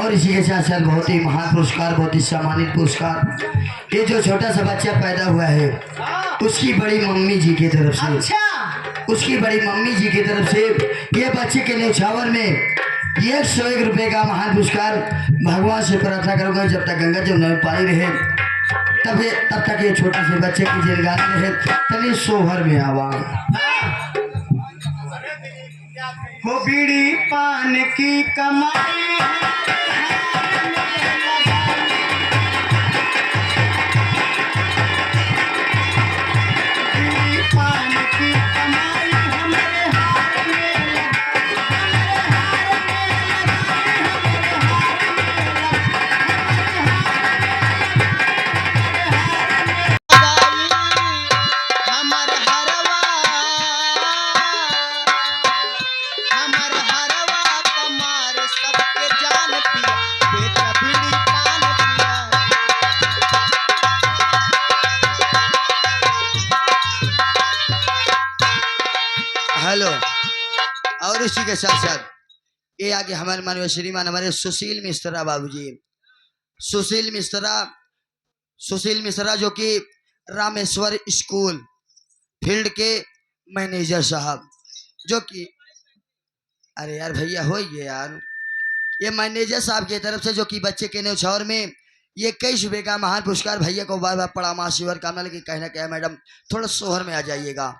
और इसी के साथ साथ बहुत ही महान पुरस्कार, बहुत ही सम्मानित पुरस्कार, ये जो छोटा सा बच्चा पैदा हुआ है उसकी बड़ी मम्मी जी की तरफ से, उसकी बड़ी मम्मी जी की तरफ से ये बच्चे के न्यौछावर में 101 रुपये का महान पुरस्कार। भगवान से प्रार्थना करूँगा जब तक गंगा जमुना में पानी रहे तब तक ये छोटे से बच्चे की जिंदगानी रहे। तनी सोहर में आवा हो बीड़ी पान की कमाई हेलो। और इसी के साथ साथ ये आगे हमारे माननीय श्रीमान हमारे सुशील मिश्रा बाबूजी, सुशील मिश्रा जो कि रामेश्वर स्कूल फील्ड के मैनेजर साहब, जो कि अरे यार भैया हो गए यार, ये मैनेजर साहब की तरफ से जो कि बच्चे के न्यौछावर में ये 21 रुपये का महान पुरस्कार। भैया को बार बार प्रणाम आशीर्वाद कामना, लेकिन कहना क्या है मैडम थोड़ा सोहर में आ जाइएगा।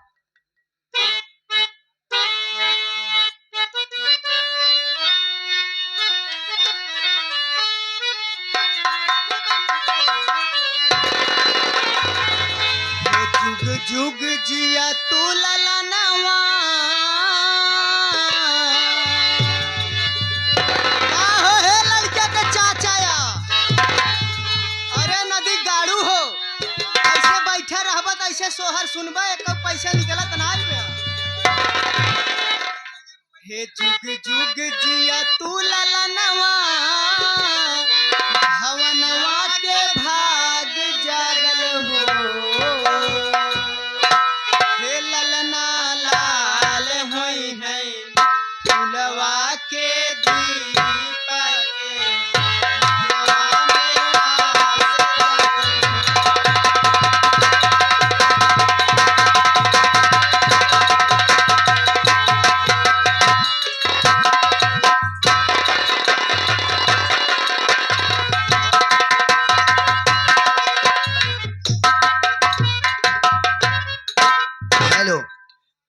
जुग जुग जिया तू ललनवा हो हे लड़का के चाचाया। अरे नदी गाड़ू हो, ऐसे बैठे रहबा त ऐसे सोहर सुनबा एक पैसा निकलत ना बे। हे जुग जुग जिया तू ललनवा भवनवा के भाग जागल हो।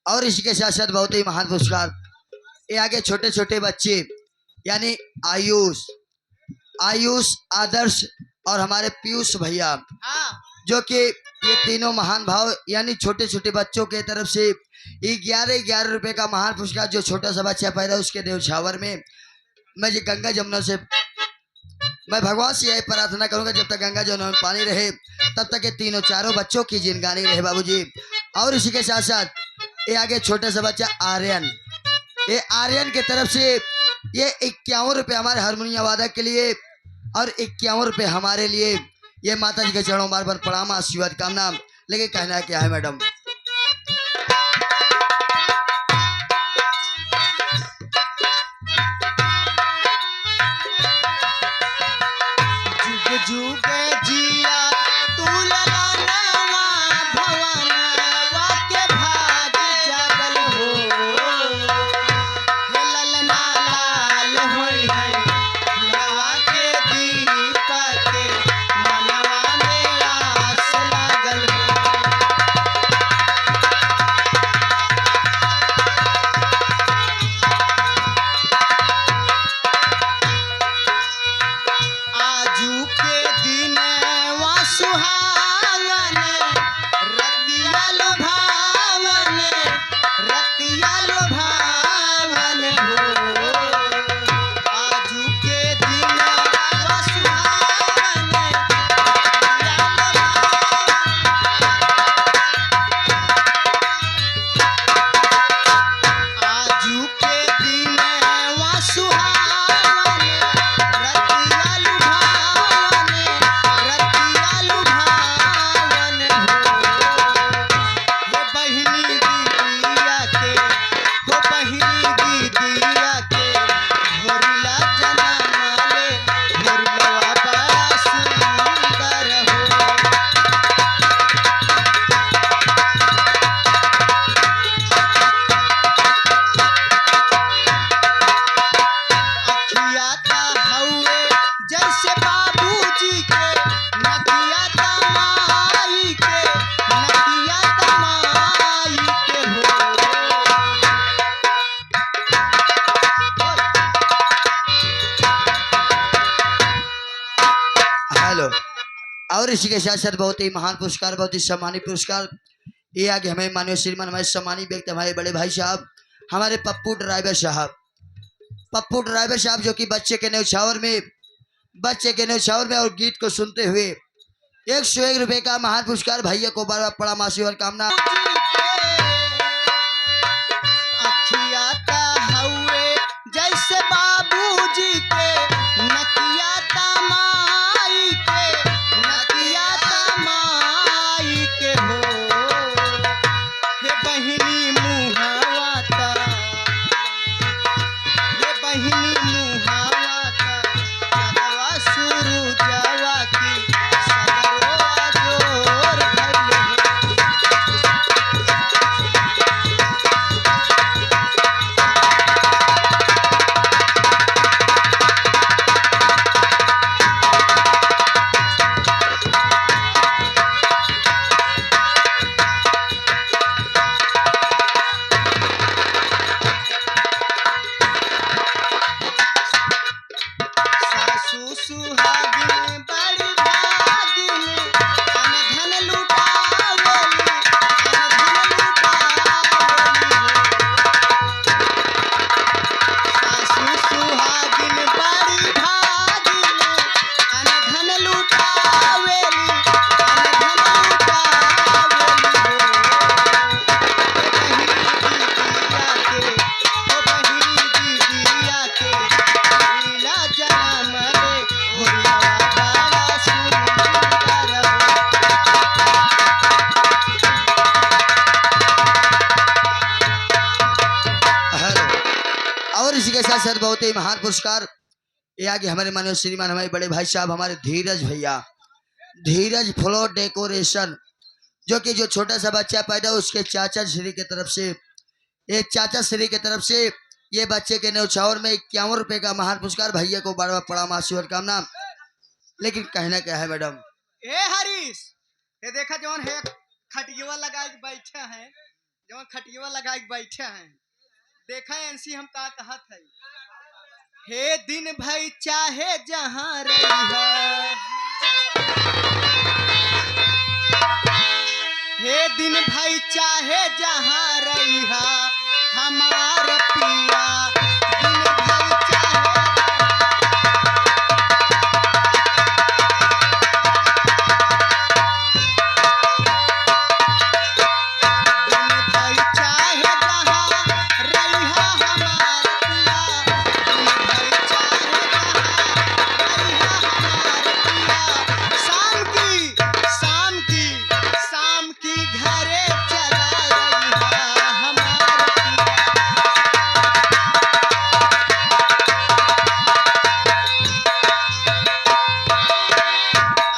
और इसके साथ साथ बहुत ही महान पुरस्कार ये आगे छोटे छोटे बच्चे यानी आयुष आदर्श और हमारे पीयूष भैया, जो कि ये तीनों महान भाव यानी छोटे छोटे बच्चों के तरफ से 11 रुपए का महान पुरस्कार। जो छोटा सा बच्चा पैदा उसके न्यौछावर में मैं जी गंगा जमुना से मैं भगवान से यही प्रार्थना करूंगा जब तक गंगा जमुना में पानी रहे तब तक ये तीनों चारों बच्चों की जिंदगानी रहे बाबूजी। और इसी के साथ साथ ये आगे छोटा सा बच्चा आर्यन, ये आर्यन के तरफ से ये 51 रुपये हमारे हारमोनियम वादक के लिए और 51 रुपये हमारे लिए। ये माता जी के चरणों बार बार प्रणाम आशीर्वाद कामना, लेकिन कहना क्या है मैडम जुग जुग जिया तू ललनवा भवनवा के भाग जागल हो। हे ललना लाल होई है फुलवा के दीपक के मनवा में आस लागल हो। आजू के दिन जैसे बाबूजी के नकिया तमाई के नकिया तमाई के हो। हेलो। और इसी के साथ साथ बहुत ही महान पुरस्कार, बहुत ही सम्मानित पुरस्कार ये आगे हमें माननीय श्रीमान हमारे सम्मानित व्यक्ति हमारे बड़े भाई साहब हमारे पप्पू ड्राइवर साहब जो कि बच्चे के न्यौछावर में और गीत को सुनते हुए 101 रुपए का महान पुरस्कार भैया को बार बार प्रणाम आशीर्वाद कामना। अखिया ता हउए जैसे बाबूजी के नकिया तमाई के नकिया तमाई के हो। हे बहिनी मुहावा ता हे बहिनी मुहावा ता सदवा शुरू जावा की सदवा जोर भइले हो। सासू सुहागिन बड़ी भागिन अनधन लुटावेली सासू सुहागिन बड़ी भागिन अनधन लुटावेली ओ बहिनी दीदिया के लीला जनम रे होया बाला सुंदर। हेलो। और इसी के साथ साथ बहुत ही महान पुरस्कार ये आगे हमारे माननीय श्रीमान हमारे बड़े भाई साहब हमारे धीरज फ्लोर डेकोरेशन जो कि जो छोटा सा बच्चा पैदा हुआ उसके चाचा श्री की तरफ से ये बच्चे के न्यौछावर में 51 रुपए का महान पुरस्कार भैया को बार बार प्रणाम आशीर्वाद कामना। लेकिन कहना क्या है मैडम, ए हरीश ये देखा जौन है खटियावा लगा के बैठे हैं देखा एनसी हम का कहत है। हे दिन भई चाहे जहाँ रही हे दिन भई चाहे जहाँ रही हमार पिया दिन भई चाहे दिन भई चाहे जहाँ रही हमार पिया दिन भई चाहे जहाँ रही हमार पिया। शाम की घरे चला रही हमार पिया।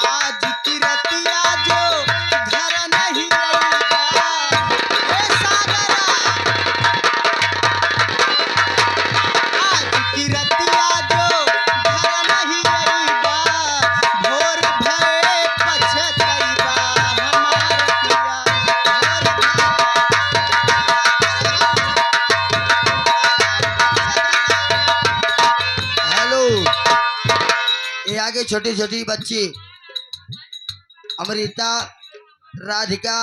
आज की रतिया जो घर नहीं रहीगा हे सागरा आज की रतिया जो घर नहीं रहीगा भोर भये पछतैबा हमार पिया हेलो। ये आगे छोटी छोटी बच्ची अमृता राधिका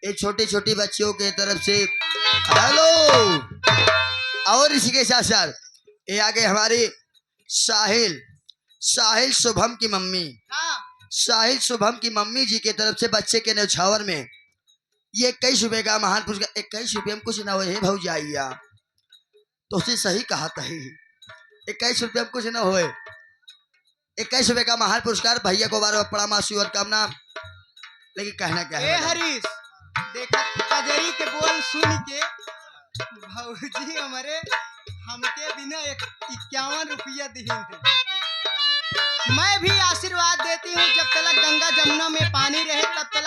ये छोटी छोटी बच्चियों के तरफ से हेलो। और इसी के साथ साथ ये आगे हमारी साहिल शुभम की मम्मी जी की तरफ से बच्चे के न्यौछावर में ये 21 रुपए का महान पुरस्कार। 21 रुपये में कुछ ना होए भौजाइया तो उसे सही कहा था 21 रुपये में कुछ ना होए। 21 रुपए का महान पुरस्कार भैया को बार बार प्रणाम आशीर्वाद कामना। लेकिन कहना क्या ए है हरीश देखा कजरी के बोल सुन के भौजी हमारे हमके बिना 51 रुपया दिए थे। मैं भी आशीर्वाद देती हूँ जब तक गंगा जमुना में पानी रहे तब तक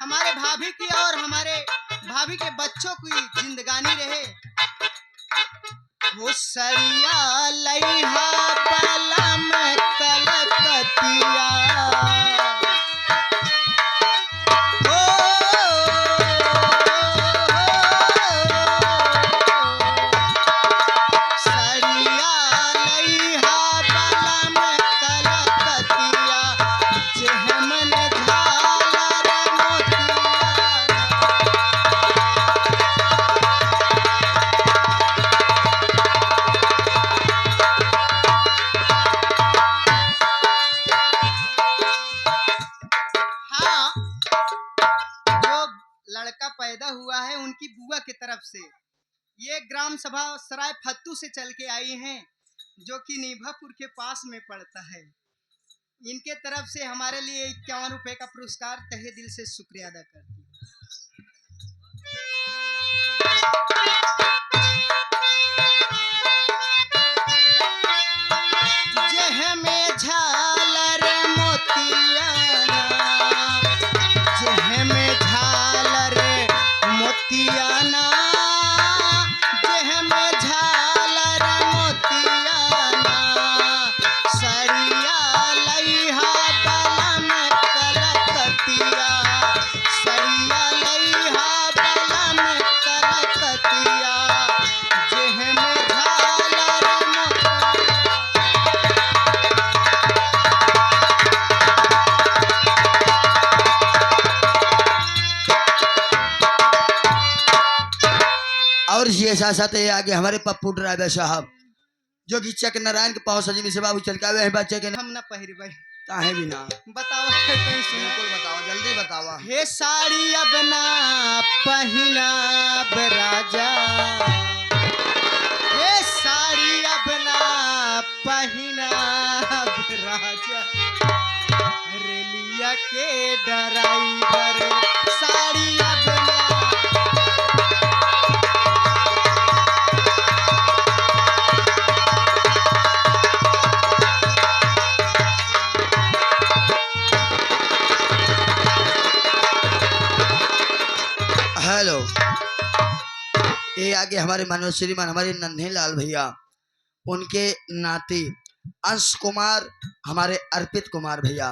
हमारे भाभी की और हमारे भाभी के बच्चों की जिंदगानी रहे। वो सरिया लइहा बला से ये ग्राम सभा सराय फत्तू से चल के आई हैं, जो कि नीभापुर के पास में पड़ता है। इनके तरफ से हमारे लिए 51 रुपए का पुरस्कार तहे दिल से शुक्रिया अदा करती हूँ। जह में झालर मोतियाना, जह में झालर मोतियाना, जह में झालर मोतियाना, सरिया लइहा बलम कलकतिया, सरिया लइहा बलम कलकतिया, जह में झालर मोतियाना। और ये साथ साथ ये आगे हमारे पप्पू ड्राइवर साहब जो कि चक नारायण के पाँव सजी में से बाबू चल के आवे हैं बच्चे के हम ना पहिरी भाई, काहे भी ना बताओ कहीं सुनो। बिल्कुल बताओ, जल्दी बताओ। हे साड़ी अब ना पहिना राजा, हे साड़ी अब ना पहिना राजा, रेलिया के ड्राइवर साड़ी अब ना। हेलो, ये आगे हमारे मनोज श्रीमान हमारे नन्हे लाल भैया, उनके नाती अंश कुमार हमारे अर्पित कुमार भैया,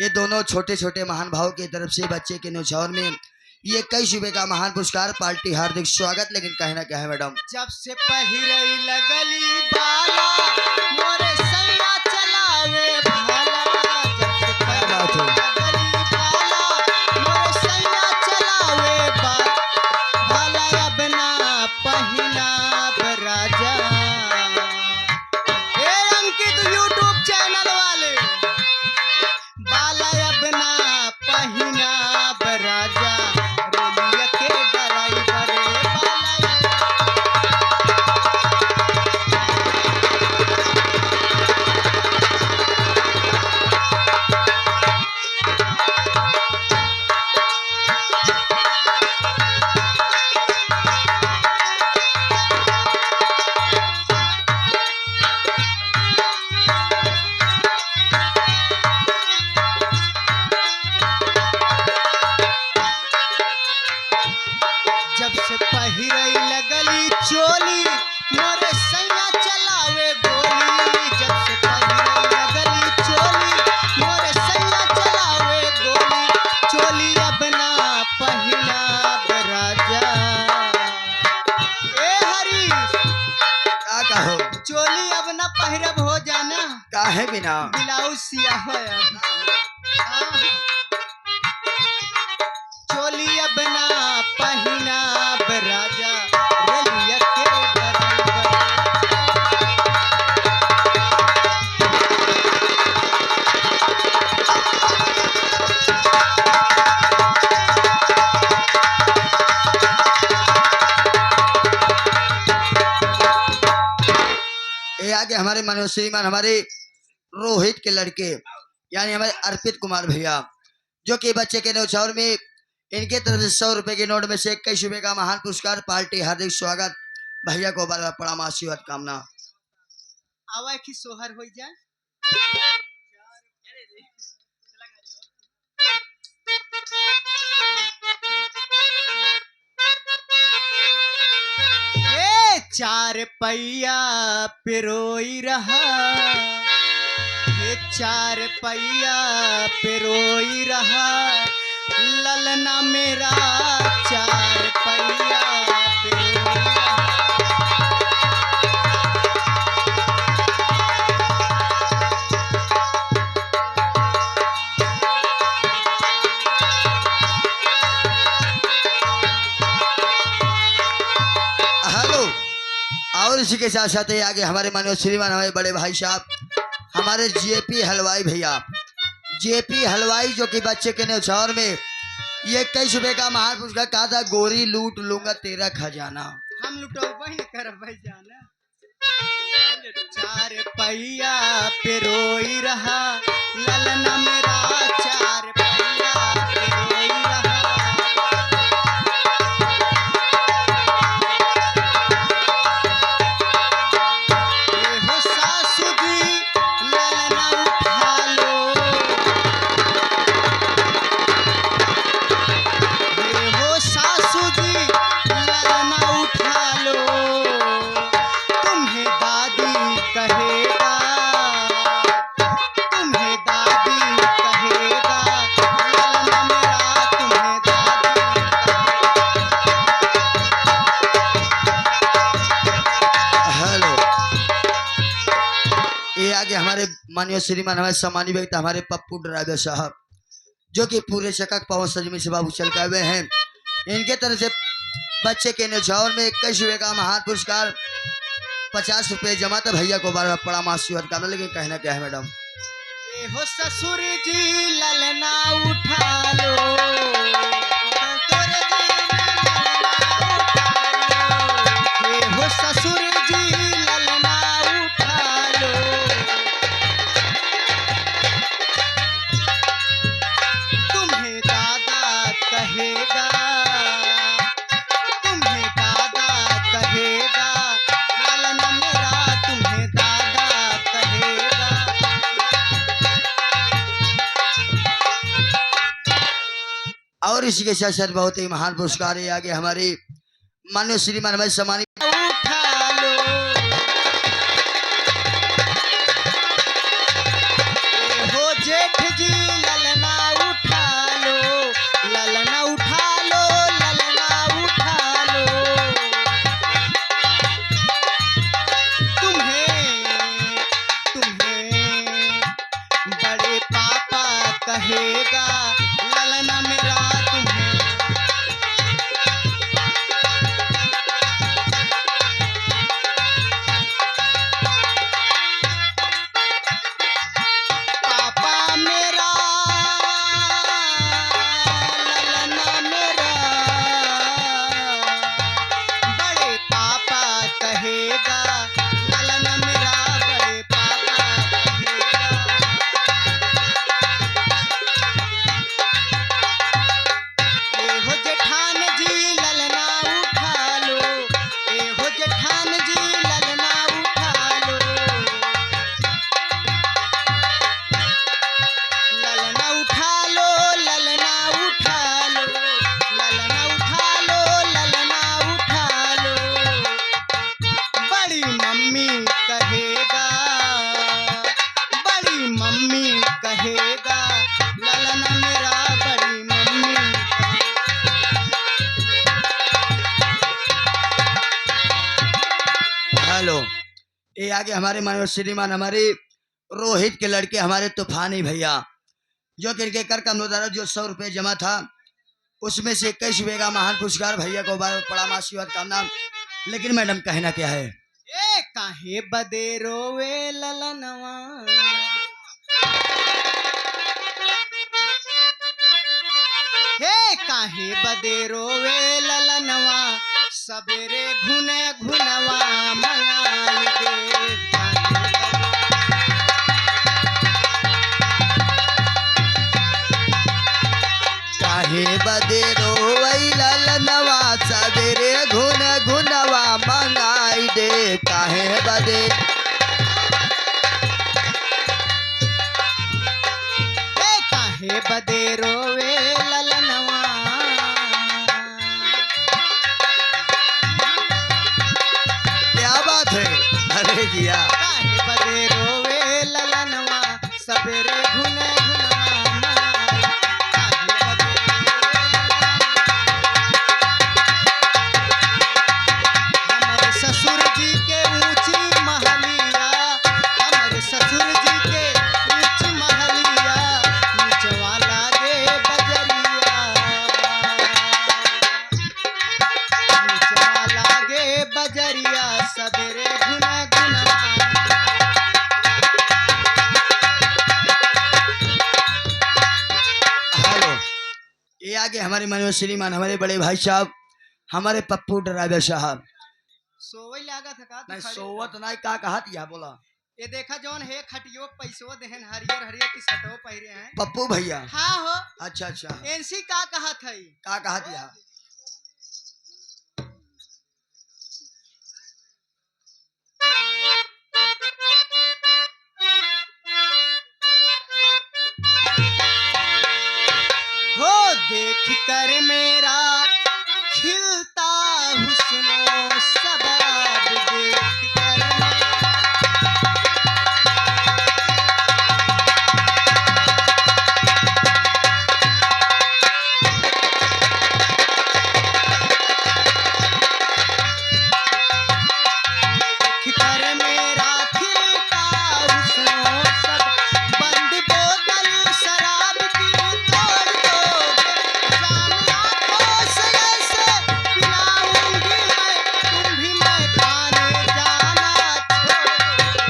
ये दोनों छोटे छोटे महान भाव की तरफ से बच्चे के न्यौछावर में ये 21 रुपए का महान पुरस्कार पार्टी हार्दिक स्वागत। लेकिन कहना क्या है मैडम, जब से पहिरई लगली बाला मोरे सैया चलावे भाला, जब से पहिरई लगली बाला मोरे सैया चलावे भाला, अब ना पहिना राजा। ए अंकित यूट्यूब चैनल वाले, बाला अब ना पहिना राजा, रेलिया के ड्राइवर बाला। जब से पहिरई लगली चोली मोरे सैया चलावे गोली, जब से पहिरई लगली चोली मोरे सैया चलावे गोली, चोली अब ना पहिना राजा। ए हरी क्या कहो, चोली अब ना पहिरब हो जाना, काहे भी ना ब्लाउज सिया है अब। आहा। चोली अब ना पहिना राजा, रेलिया के ड्राइवर। ये आगे हमारे मनोज श्रीमान हमारे रोहित के लड़के यानी हमारे अर्पित कुमार भैया, जो कि बच्चे के न्यौछावर में इनके तरफ से 100 रुपए के नोट में से 21 रुपए का महान पुरस्कार पार्टी हार्दिक स्वागत। भैया को बार बार प्रणाम आशीर्वाद कामना। आवा की सोहर हो जाए। ए 4 पैया पिरोई रहा, ये 4 पैया पिरोई रहा, ललना मेरा 4 पैया पिरोई रहा। हेलो, और इसी के साथ साथ आगे हमारे मनोज श्रीमान हमारे बड़े भाई साहब हमारे जेपी हलवाई भैया, जेपी हलवाई जो कि बच्चे के न्यौछावर में ये 21 रुपए का महान पुरस्कार कहा था, गोरी लूट लूंगा तेरा खजाना। हम लुटौबा ही कर भाई जाना। 4 पहिया पे रोई रहा ललना मेरा, 4 पहिया पे रोई रहा। ए हो सासू जी ललना उठा लो, ए हो सासू जी ललना उठा लो, तुम्हें दादी कहेगा, तुम्हें दादी कहेगा, ललना मेरा तुम्हें दादी हेलो, ये आगे हमारे माननीय श्रीमान हमारे सम्मानित व्यक्ति हमारे पप्पू ड्राइवर साहब, जो कि पूरे शकक पवन सजमी से बाबू चल हुए हैं। इनके तरफ से बच्चे के निछावर में 21 रुपए का महान पुरस्कार 50 रुपए जमा था। भैया को बार बार बड़ा आशीर्वाद करना, लेकिन कहना क्या है मैडम। ए हो ससुर जी ललना उठा लो, ससुर जी ललना उठा लो, ए हो ससुर जी ललना उठा लो, तुम्हें दादा कहेगा, तुम्हें दादा कहेगा, ललना मेरा तुम्हें दादा कहेगा। और इसी के साथ साथ बहुत ही महान पुरस्कार है आगे हमारे माननीय श्रीमान हमारे सम्मानित उठा लो, ए हो जेठ जी ललना उठा लो, ललना उठा लो, ललना उठा लो, तुम्हें तुम्हें बड़े पापा कहेगा, ललना मेरा तुम्हें पापा मेरा, ललना मेरा, बड़े पापा कहेगा, ललना मेरा बड़े पापा कहेगा। ए हो जेठान जी ललना उठा लो, ए हो जेठान जी ललना उठा लो, ललना उठा लो, ललना उठा लो, ललना उठा लो, ललना उठा लो, बड़ी मम्मी कहेगा, बड़ी मम्मी कहेगा, ललना मेरा बड़ी मम्मी। हेलो, ये आगे हमारे माननीय श्रीमान हमारे रोहित के लड़के हमारे तूफानी भैया, जो कि इनके कर कम द्वारा जो 100 रुपए जमा था, उसमें से 21 रुपए का महान पुरस्कार भैया को बार बड़ा आशीर्वाद करना। लेकिन मैडम कहना क्या है। ए काहे बदे रोवे ललनवा, हे काहे बदे रोवे ललनवा, सबेरे घुने घुनवा मंगाई दे। काहे बदे रोवई ललनवा, सवेरे घुन घुनवा मंगाई दे। काहे बदे हे काहे बदे रोवे ललनवा, क्या बात है। अरे जिया काहे बदे रोवे ललनवा, सबेरे घुने घुनवा मंगाई। काहे बदे हमारे ससुर जी के ऊंची महलिया, हमारे ससुर जी के ऊंची महलिया, नीचवा लागे बजरिया, नीचवा लागे बजरिया, सबेरे घुना घुनवा। हेलो, ये आगे हमारे मनोज श्रीमान हमारे बड़े भाई साहब हमारे पप्पू ड्राइवर साहब सोवई लागा था का नहीं सोवत नहीं का कहा दिया बोला ये देखा जौन है खटियो पैसो देहन हरियर हरियर टी शर्टो पहरे हैं पप्पू भैया हाँ हो अच्छा अच्छा एनसी का कहा थई का कहा दिया हो देख कर मेरा खिलता हुस्नो सबाब देख कर देख कर मेरा खिलता हुस्नो सब बंद बोतल शराब की तोड़ दोगे जाम आंखों से ऐसे पिलाऊंगी मैं तुम भी मैं खाने जाना छोड़ दोगे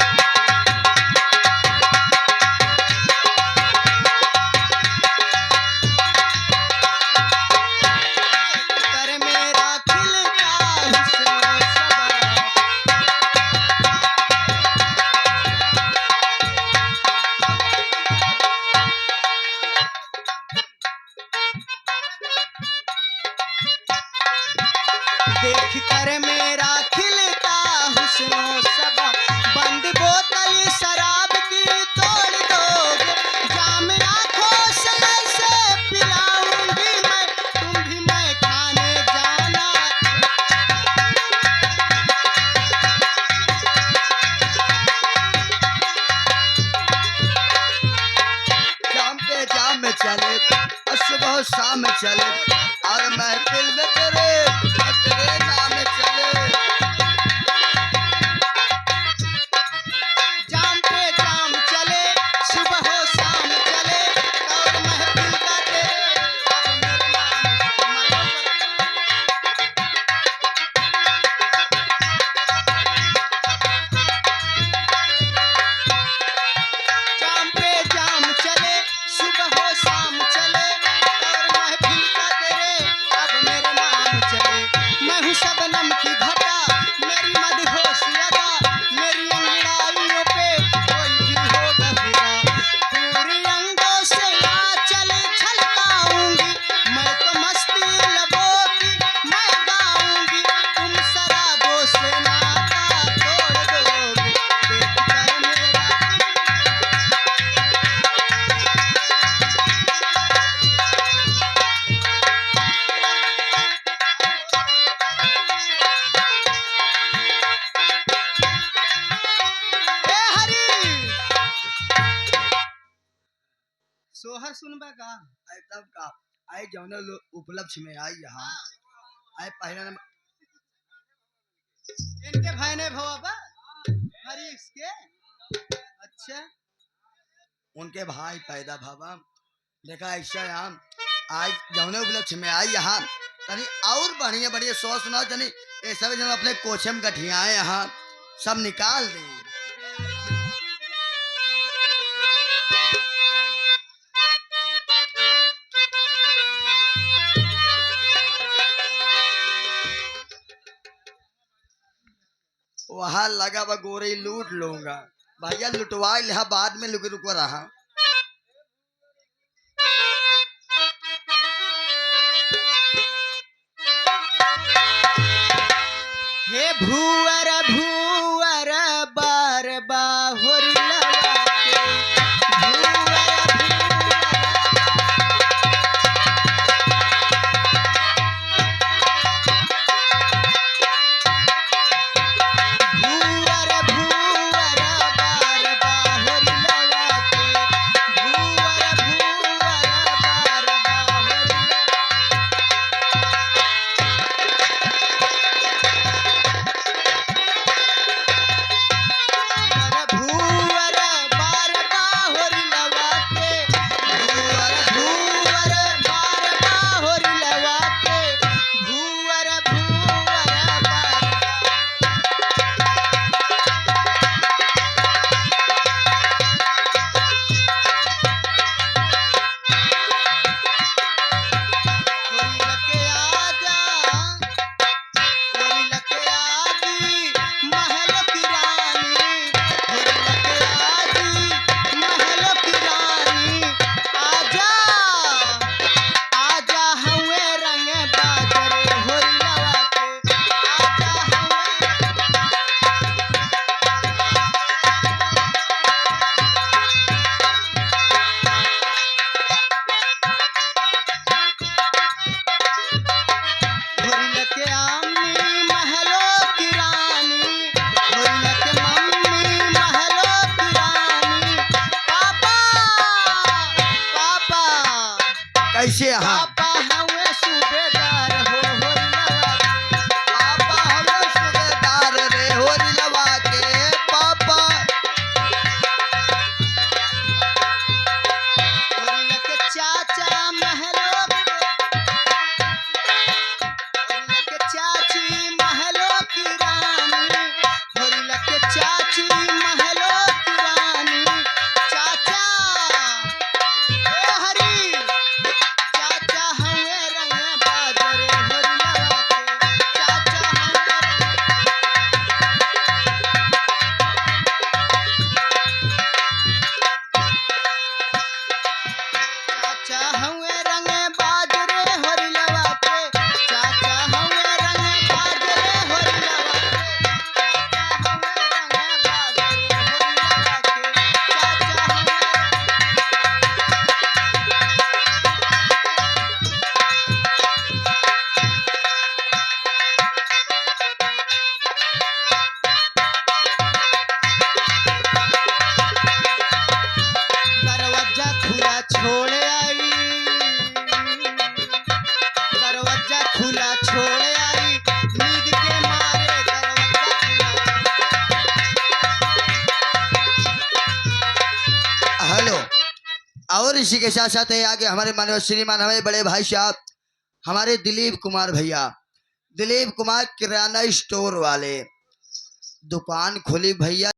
कर मेरा खिलता हुस्नो सब देख कर मेरा खिलता हुस्नो सबा बंद बोतल शराब की तोड़ दोगे जाम आंखों से ऐसे पिलाऊंगी मैं तुम भी मैं खाने जाना जाम में चले और सुबह शाम में चले और महफिल में तेरे नाम चले जाम पे जाम चले सुबह हो शाम चले और महफिल का तेरे अब मेरे नाम जाम पे जाम चले सुबह हो शाम चले और महफिल का तेरे अब मेरे नाम चले मैं हूँ शबनम की घटा मेरी मदहोश अदा मेरी अंगड़ाइयों पे कोई भी होगा फिदा पूरी अंगों से आंचल छलकाऊंगी मैं तो मस्ती लबों की मैं गाऊंगी तुम शराबों से नाता तोड़ दोगे देख कर मेरा ए हरी सोहर सुनबा का एकदम का आई जौने उपलक्ष्य में आई यहाँ आई पहला नंबर इनके भाई ने भवा हरी इसके अच्छा उनके भाई पैदा भावा देखा ऐसा यहाँ आज जौने उपलक्ष्य में आई यहाँ तनी और बढ़िया बढ़िया सोच सुनाओ तनी ये सब जन अपने कोचम गठियाए यहाँ सब निकाल दें वहां लगा बा गोरी लूट लूंगा भैया लुटवा लिहा बाद में लुक रुको रहा हे भूअर भूअर बार बाहुर लगा के भूअर भूअर भूअर बार बाहुर लगा के भूअर भूअर बार बाहुर कैसे हाँ पापा हवे सूबेदार हो होरिलवा पापा हलो सूबेदार रे होरिलवा के पापा होरिल के चाचा महलो होरिल के चाची महलो की रानी होरिल के चाची महलो की रानी चाचा ए हरी चाचा हवे रंग बाजरे होरिलवा के चाचा हवे चाचा हवे रंग बाजरे होरिलवा के चाचा हवे रंग बाजरे होरिलवा के चाचा हवे रंग बाजरे होरिलवा के चाचा हवे दरवाजा खुला छोड़ आई दरवाजा खुला छोड़ आई नींद के मारे दरवाजा खुला हेलो और इसी के साथ साथ है आगे हमारे माननीय श्रीमान हमारे बड़े भाई साहब हमारे दिलीप कुमार भैया दिलीप कुमार किराना स्टोर वाले दुकान खोली भैया